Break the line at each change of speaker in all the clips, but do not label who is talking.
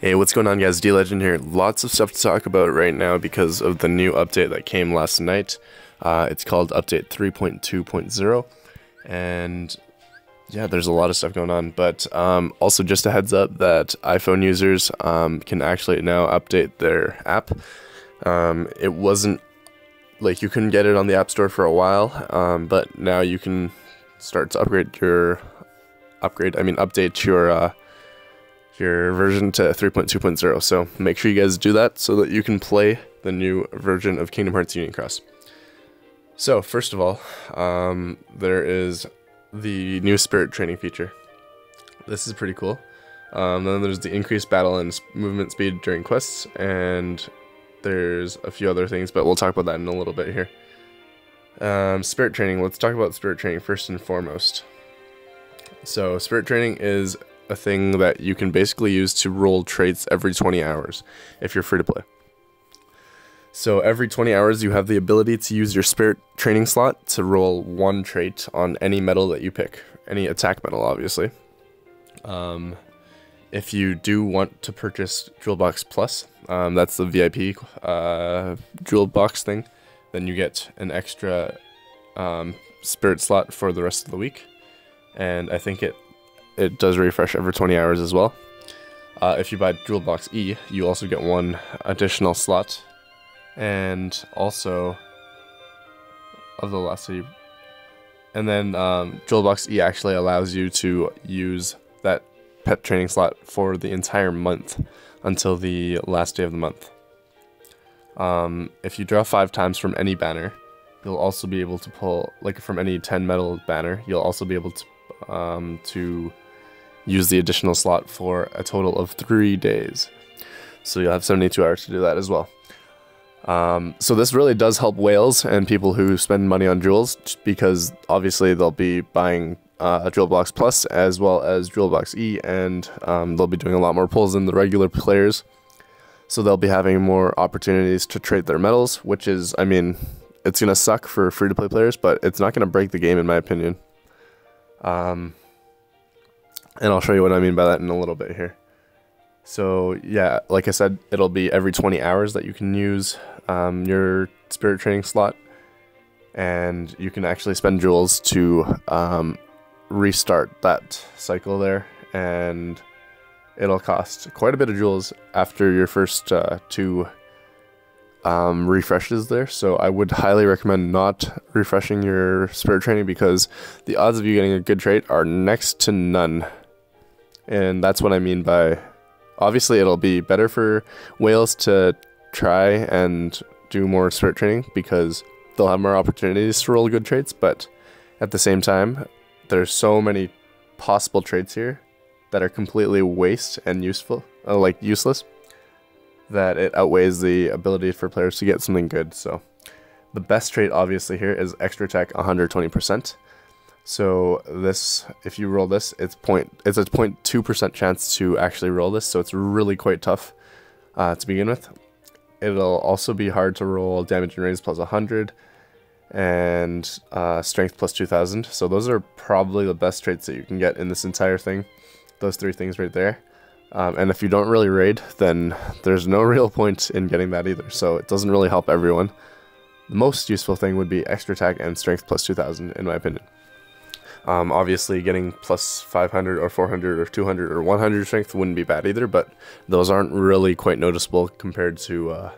Hey, what's going on, guys? DLegend here. Lots of stuff to talk about right now because of the new update that came last night. It's called Update 3.2.0, and yeah, there's a lot of stuff going on. But also, just a heads up that iPhone users can actually now update their app. It wasn't like you couldn't get it on the App Store for a while, but now you can start to update your version to 3.2.0. So make sure you guys do that so that you can play the new version of Kingdom Hearts Union Cross. So first of all, there is the new spirit training feature. This is pretty cool. Then there's the increased battle and movement speed during quests, and there's a few other things, but we'll talk about that in a little bit here. Spirit training. Let's talk about spirit training first and foremost. So spirit training is a thing that you can basically use to roll traits every 20 hours if you're free to play. So every 20 hours you have the ability to use your spirit training slot to roll one trait on any medal that you pick, any attack medal obviously. If you do want to purchase Jewel Box Plus, that's the VIP Jewel Box thing, then you get an extra spirit slot for the rest of the week, and I think it does refresh every 20 hours as well. If you buy Jewel Box E, you also get one additional slot, and also of the last city. And then Jewel Box E actually allows you to use that pet training slot for the entire month until the last day of the month. If you draw 5 times from any banner, you'll also be able to pull, like from any 10 medal banner, you'll also be able to use the additional slot for a total of 3 days. So you'll have 72 hours to do that as well. So this really does help whales and people who spend money on jewels, because obviously they'll be buying Jewel Box Plus as well as Jewel Box E, and they'll be doing a lot more pulls than the regular players. So they'll be having more opportunities to trade their medals, which is, I mean, it's going to suck for free-to-play players, but it's not going to break the game in my opinion. And I'll show you what I mean by that in a little bit here. So yeah, like I said, it'll be every 20 hours that you can use your spirit training slot, and you can actually spend jewels to restart that cycle there, and it'll cost quite a bit of jewels after your first 2 refreshes there. So I would highly recommend not refreshing your spirit training, because the odds of you getting a good trait are next to none. And that's what I mean by, obviously it'll be better for whales to try and do more spirit training because they'll have more opportunities to roll good traits, but at the same time there's so many possible traits here that are completely waste and useless, that it outweighs the ability for players to get something good. So the best trait obviously here is extra attack 120%. So this, if you roll this, it's a 0.2% chance to actually roll this, so it's really quite tough to begin with. It'll also be hard to roll damage and raise plus 100 and strength plus 2000. So those are probably the best traits that you can get in this entire thing, those 3 things right there. And if you don't really raid, then there's no real point in getting that either, so it doesn't really help everyone. The most useful thing would be extra attack and strength plus 2000 in my opinion. Obviously getting plus 500 or 400 or 200 or 100 strength wouldn't be bad either, but those aren't really quite noticeable compared to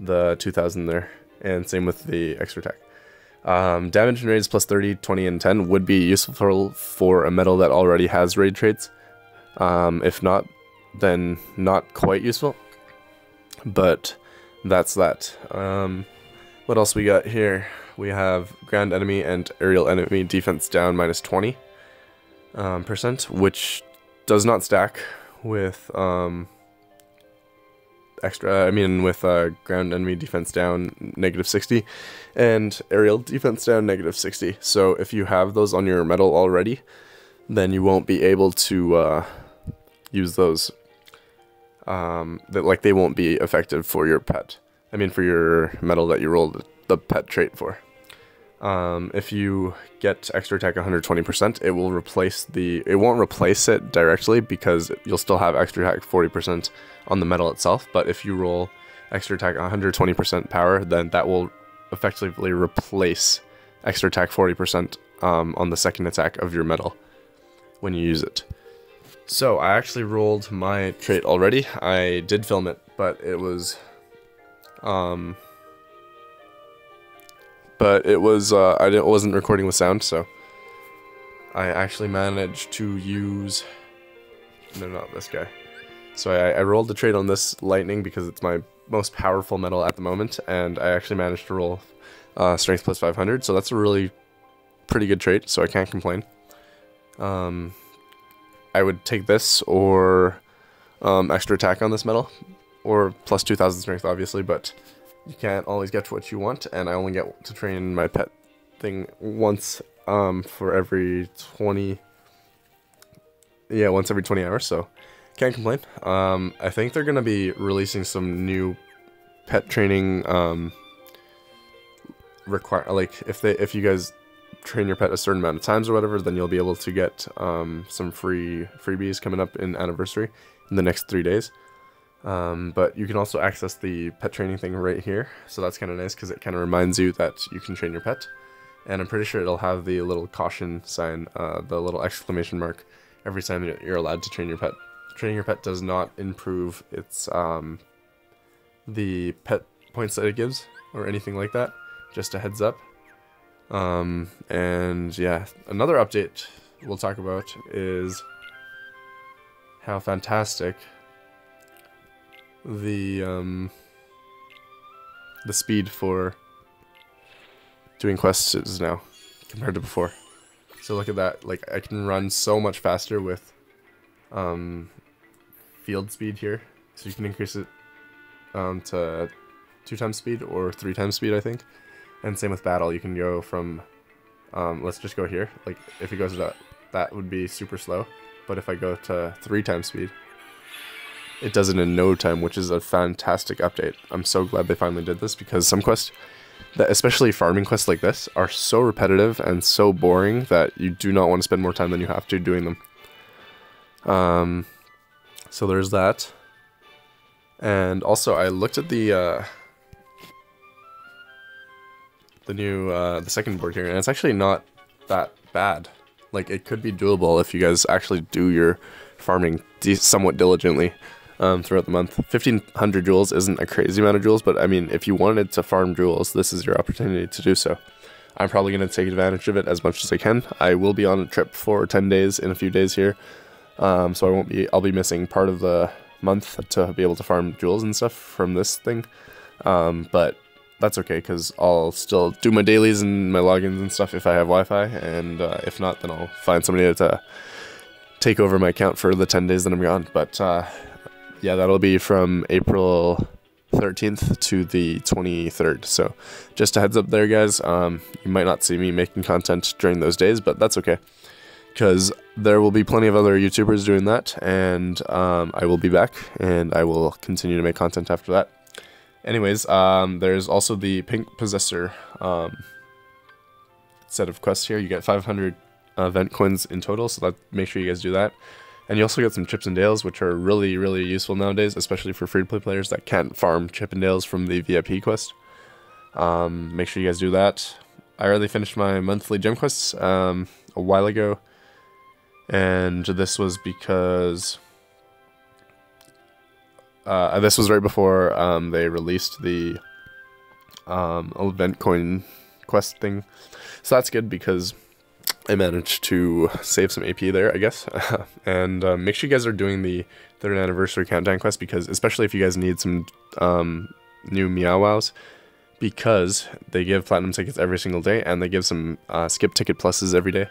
the 2000 there, and same with the extra attack. Damage and raise plus 30, 20, and 10 would be useful for a medal that already has raid traits. If not, then not quite useful, but that's that. What else we got here? We have ground enemy and aerial enemy defense down minus 20%, which does not stack with ground enemy defense down negative 60 and aerial defense down negative 60. So if you have those on your medal already, then you won't be able to use those. They won't be effective for your pet. For your medal that you rolled the pet trait for. If you get extra attack 120%, it will replace it won't replace it directly because you'll still have extra attack 40% on the medal itself. But if you roll extra attack 120% power, then that will effectively replace extra attack 40% on the second attack of your medal when you use it. So I actually rolled my trait already. I did film it, but it was I wasn't recording with sound, so I actually managed to use, no, not this guy. So I rolled the trait on this lightning because it's my most powerful medal at the moment, and I actually managed to roll strength plus 500, so that's a really pretty good trait, so I can't complain. I would take this or extra attack on this medal, or plus 2000 strength obviously, but you can't always get to what you want, and I only get to train my pet thing once for every 20, yeah, once every 20 hours, so can't complain. I think they're going to be releasing some new pet training like if you guys train your pet a certain amount of times or whatever, then you'll be able to get some freebies coming up in anniversary in the next 3 days. But you can also access the pet training thing right here, so that's kind of nice because it kind of reminds you that you can train your pet. And I'm pretty sure it'll have the little caution sign, the little exclamation mark, every time you're allowed to train your pet. Training your pet does not improve its the pet points that it gives or anything like that. Just a heads up. And yeah, another update we'll talk about is how fantastic the speed for doing quests is now compared to before. So look at that, like I can run so much faster with field speed here, so you can increase it to 2 times speed or 3 times speed, I think. And same with battle, you can go from let's just go here, like if it goes to that would be super slow, but if I go to 3 times speed, it does it in no time, which is a fantastic update. I'm so glad they finally did this, because some quests, especially farming quests like this, are so repetitive and so boring that you do not want to spend more time than you have to doing them. So there's that. And also I looked at the second board here, and it's actually not that bad. Like, it could be doable if you guys actually do your farming somewhat diligently throughout the month. 1500 jewels isn't a crazy amount of jewels, but I mean, if you wanted to farm jewels, this is your opportunity to do so. I'm probably going to take advantage of it as much as I can. I will be on a trip for 10 days in a few days here, so I'll be missing part of the month to be able to farm jewels and stuff from this thing, but that's okay, because I'll still do my dailies and my logins and stuff if I have Wi-Fi, and if not, then I'll find somebody to take over my account for the 10 days that I'm gone. But yeah, that'll be from April 13th to the 23rd, so just a heads up there, guys. You might not see me making content during those days, but that's okay, because there will be plenty of other YouTubers doing that, and I will be back, and I will continue to make content after that. Anyways, there's also the Pink Possessor set of quests here. You get 500 event coins in total, so make sure you guys do that. And you also get some Chips and Dales, which are really, really useful nowadays, especially for free-to-play players that can't farm Chip and Dales from the VIP quest. Make sure you guys do that. I already finished my monthly gem quests a while ago, and this was because this was right before they released the event coin quest thing, so that's good because I managed to save some AP there, I guess. And make sure you guys are doing the 3rd anniversary countdown quest, because especially if you guys need some new Meow Wows, because they give platinum tickets every single day, and they give some skip ticket pluses every day,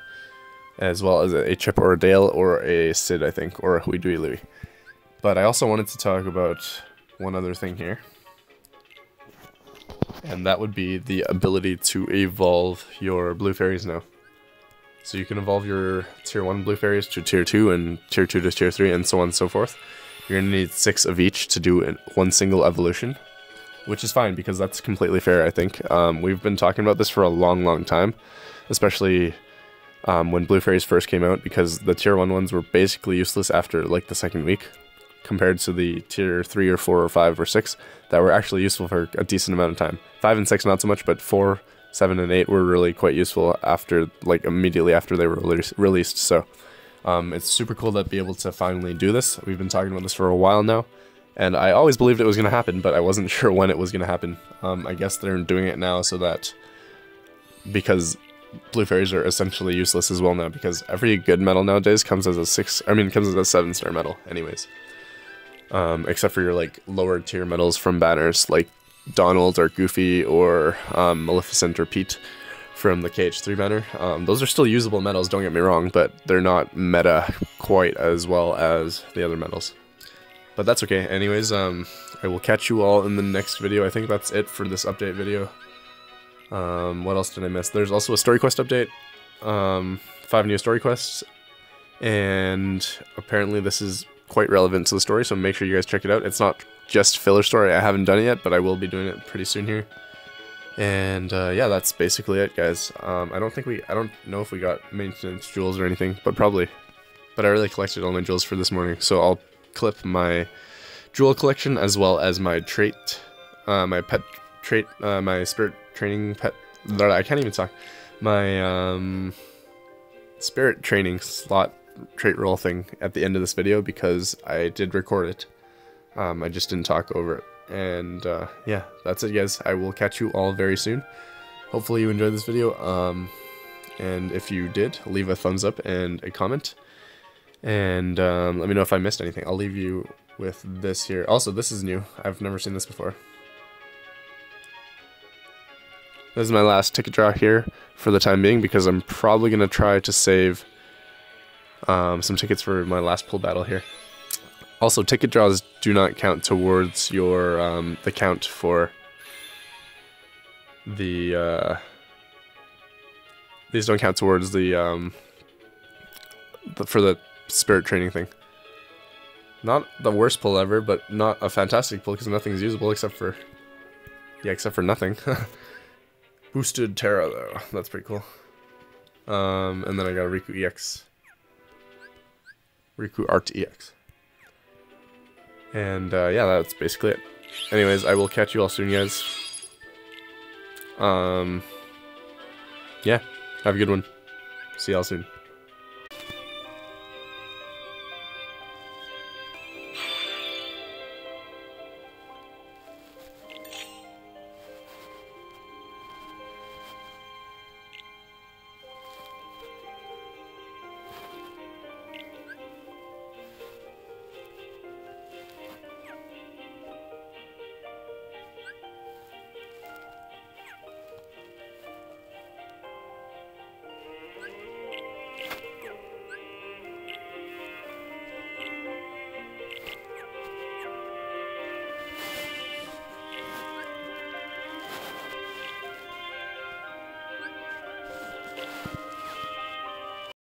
as well as a Chip or a Dale or a Sid, I think, or a Huidui Louie. But I also wanted to talk about one other thing here, and that would be the ability to evolve your blue fairies now. So you can evolve your tier 1 blue fairies to tier 2 and tier 2 to tier 3 and so on and so forth. You're going to need 6 of each to do one single evolution. which is fine because that's completely fair, I think. We've been talking about this for a long time, especially when Blue Fairies first came out, because the tier 1 ones were basically useless after like the second week, compared to the tier 3 or 4 or 5 or 6 that were actually useful for a decent amount of time. 5 and 6 not so much, but 4, 7, and 8 were really quite useful after, like, immediately after they were released. So it's super cool to be able to finally do this. We've been talking about this for a while now, and I always believed it was going to happen, but I wasn't sure when it was going to happen. I guess they're doing it now so that, because Blue Fairies are essentially useless as well now, because every good medal nowadays comes as a 7-star medal anyways. Except for your like lower tier medals from banners like Donald or Goofy or Maleficent or Pete from the KH3 banner. Those are still usable medals, don't get me wrong, but they're not meta quite as well as the other medals. But that's okay. Anyways, I will catch you all in the next video. I think that's it for this update video. What else did I miss? There's also a story quest update. 5 new story quests, and apparently this is quite relevant to the story, so make sure you guys check it out. It's not just filler story. I haven't done it yet, but I will be doing it pretty soon here. And yeah, that's basically it, guys. I don't know if we got maintenance jewels or anything, but probably. But I really collected all my jewels for this morning, so I'll clip my jewel collection as well as my trait, my pet trait, my spirit training pet. I can't even talk. My spirit training slot trait roll thing at the end of this video, because I did record it. I just didn't talk over it. And yeah, that's it, guys. I will catch you all very soon. Hopefully you enjoyed this video. And if you did, leave a thumbs up and a comment. And let me know if I missed anything. I'll leave you with this here. Also, this is new. I've never seen this before. This is my last ticket draw here for the time being, because I'm probably going to try to save some tickets for my last pull battle here. Also, ticket draws do not count towards your the count for the these don't count towards the for the spirit training thing. Not the worst pull ever, but not a fantastic pull, because nothing's usable except for nothing. Boosted Terra though, that's pretty cool. And then I got a Riku EX. Riku Art EX. And yeah, that's basically it. Anyways, I will catch you all soon, guys. Yeah, have a good one. See y'all soon.